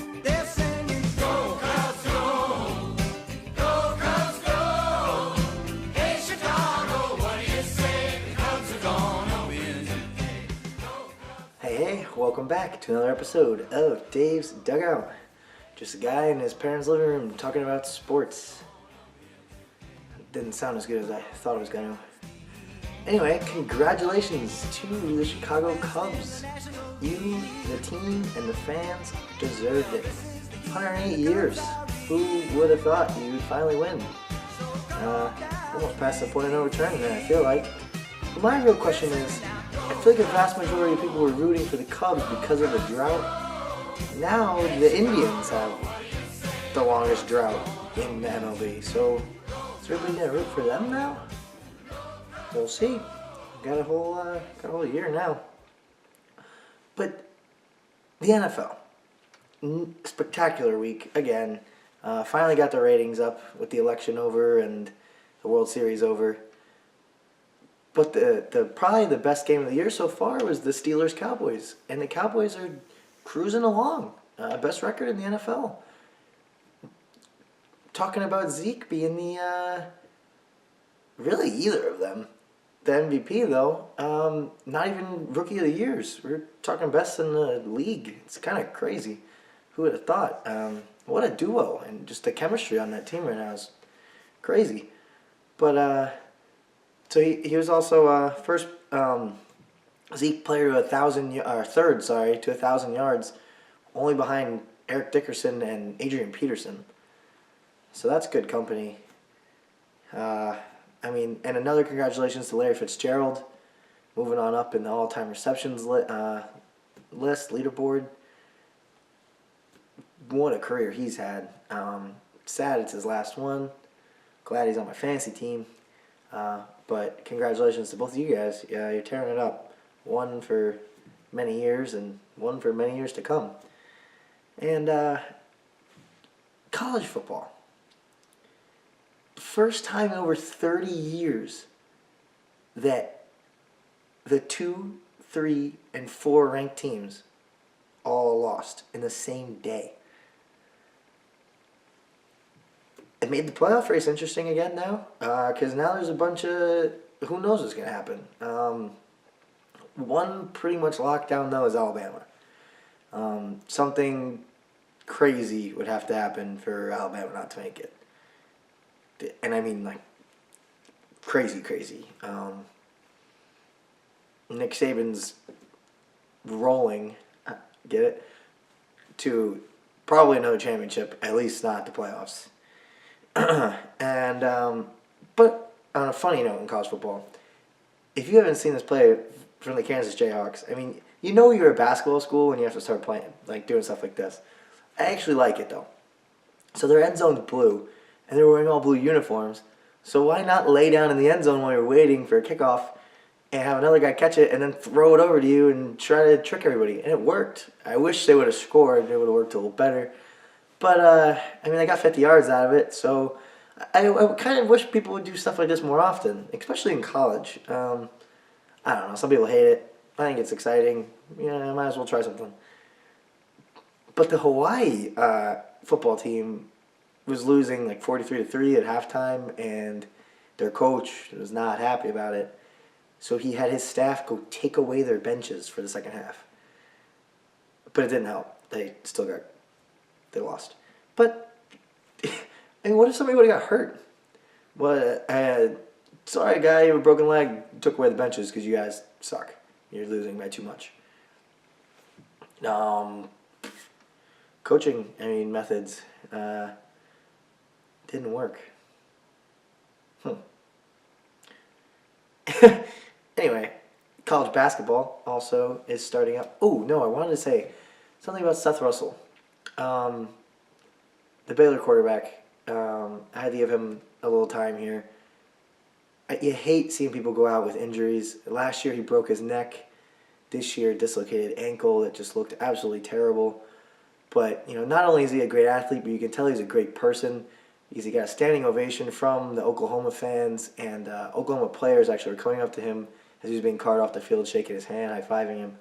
They're singing, go, Cubs, go! Go, Cubs, go! Hey, Chicago, what do you say? The Cubs are gonna win. Hey, welcome back to another episode of Dave's Dugout. Just a guy in his parents' living room talking about sports. Didn't sound as good as I thought it was going to. Anyway, congratulations to the Chicago Cubs. You, the team, and the fans deserved it. 108 years. Who would have thought you'd finally win? Almost past the point of no return there, I feel like. But my real question is, I feel like a vast majority of people were rooting for the Cubs because of the drought. Now the Indians have the longest drought in the MLB, so is everybody gonna root for them now? We'll see. Got a whole year now. But the NFL, spectacular week again. Finally got the ratings up with the election over and the World Series over. But the probably the best game of the year so far was the Steelers-Cowboys. And the Cowboys are cruising along. Best record in the NFL. Talking about Zeke being the, really either of them. The MVP, though, not even Rookie of the Years. We're talking best in the league. It's kind of crazy. Who would have thought? What a duo. And just the chemistry on that team right now is crazy. But, so he was also first Zeke player to 1,000, or third, sorry, to 1,000 yards, only behind Eric Dickerson and Adrian Peterson. So that's good company. And another congratulations to Larry Fitzgerald, moving on up in the all-time receptions list, leaderboard. What a career he's had. Sad it's his last one. Glad he's on my fantasy team. But congratulations to both of you guys. Yeah, you're tearing it up. One for many years and one for many years to come. And college football. First time in over 30 years that the 2, 3, and 4 ranked teams all lost in the same day. It made the playoff race interesting again now, because now there's a bunch of, who knows what's going to happen. One pretty much locked down, though, is Alabama. Something crazy would have to happen for Alabama not to make it. And I mean, like, crazy. Nick Saban's rolling, get it, to probably another championship, at least not the playoffs. But on a funny note in college football, if you haven't seen this play from the Kansas Jayhawks, I mean, you know you're a basketball school when you have to start playing, like doing stuff like this. I actually like it, though. So their end zone's blue, and they're wearing all blue uniforms. So why not lay down in the end zone while you're waiting for a kickoff and have another guy catch it and then throw it over to you and try to trick everybody? And it worked. I wish they would have scored. It would have worked a little better. But, they got 50 yards out of it. So I kind of wish people would do stuff like this more often, especially in college. I don't know. Some people hate it. I think it's exciting. Yeah, I might as well try something. But the Hawaii football team was losing like 43-3 at halftime, and their coach was not happy about it. So he had his staff go take away their benches for the second half. But it didn't help. They lost. But, what if somebody would have got hurt? Sorry, guy, you have a broken leg, took away the benches because you guys suck. You're losing by too much. Coaching, methods, didn't work. Anyway, college basketball also is starting up. Oh, no, I wanted to say something about Seth Russell. The Baylor quarterback. I had to give him a little time here. You hate seeing people go out with injuries. Last year he broke his neck. This year dislocated ankle that just looked absolutely terrible. But, not only is he a great athlete, but you can tell he's a great person. He got a standing ovation from the Oklahoma fans, and Oklahoma players actually were coming up to him as he was being carted off the field, shaking his hand, high-fiving him.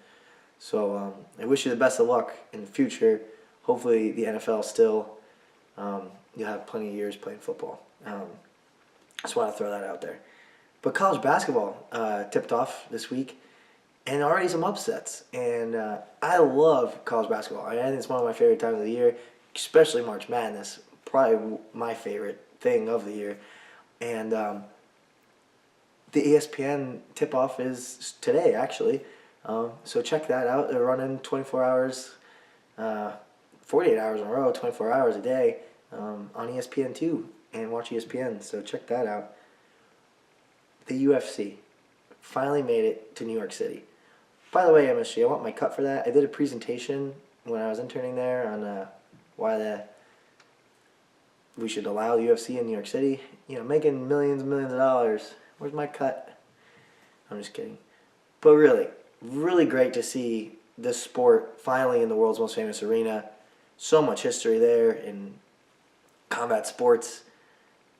So I wish you the best of luck in the future. hopefully the NFL still, you'll have plenty of years playing football. Just want to throw that out there. But college basketball tipped off this week, and already some upsets. And I love college basketball. I think it's one of my favorite times of the year, especially March Madness. Probably my favorite thing of the year. And the ESPN tip-off is today, actually. So check that out. They're running 24 hours, 48 hours in a row, 24 hours a day on ESPN2 and watch ESPN. So check that out. The UFC finally made it to New York City. By the way, MSG, I want my cut for that. I did a presentation when I was interning there on why we should allow the UFC in New York City. You know, making millions and millions of dollars. Where's my cut? I'm just kidding. But really, really great to see this sport finally in the world's most famous arena. So much history there in combat sports.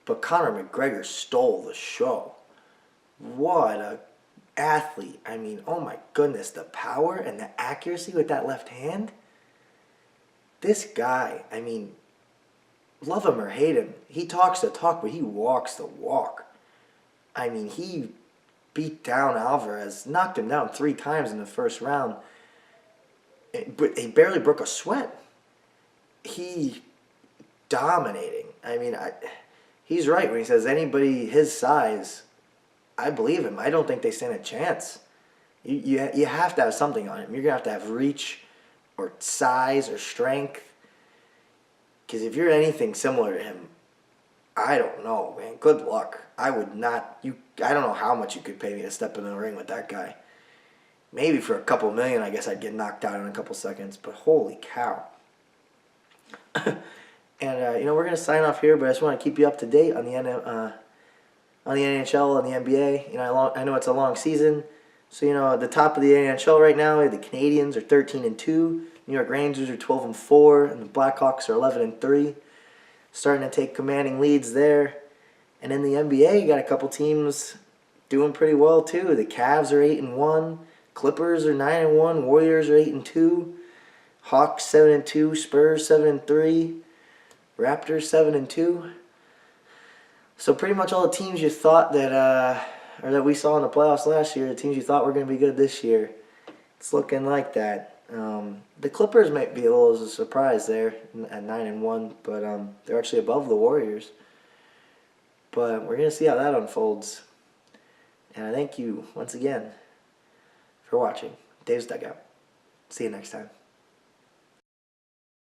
But Conor McGregor stole the show. What a athlete. I mean, oh my goodness, the power and the accuracy with that left hand. This guy, I mean, love him or hate him, he talks the talk, but he walks the walk. I mean, he beat down Alvarez, knocked him down 3 times in the first round, but he barely broke a sweat. He dominating. I mean, he's right when he says anybody his size, I believe him. I don't think they stand a chance. You have to have something on him. You're going to have reach or size or strength. Because if you're anything similar to him, I don't know, man. Good luck. I would not. I don't know how much you could pay me to step in the ring with that guy. Maybe for a couple million, I guess I'd get knocked out in a couple seconds. But holy cow. And, we're going to sign off here, but I just want to keep you up to date on the NHL and the NBA. I know it's a long season. So, at the top of the NHL right now, the Canadians are 13-2. New York Rangers are 12-4. And the Blackhawks are 11-3. Starting to take commanding leads there. And in the NBA, you got a couple teams doing pretty well, too. The Cavs are 8-1. Clippers are 9-1. Warriors are 8-2. Hawks 7-2. Spurs 7-3. Raptors 7-2. So pretty much all the teams you thought that we saw in the playoffs last year, the teams you thought were going to be good this year, it's looking like that. The Clippers might be a little of a surprise there at 9-1, but they're actually above the Warriors. But we're going to see how that unfolds. And I thank you once again for watching Dave's Dugout. See you next time.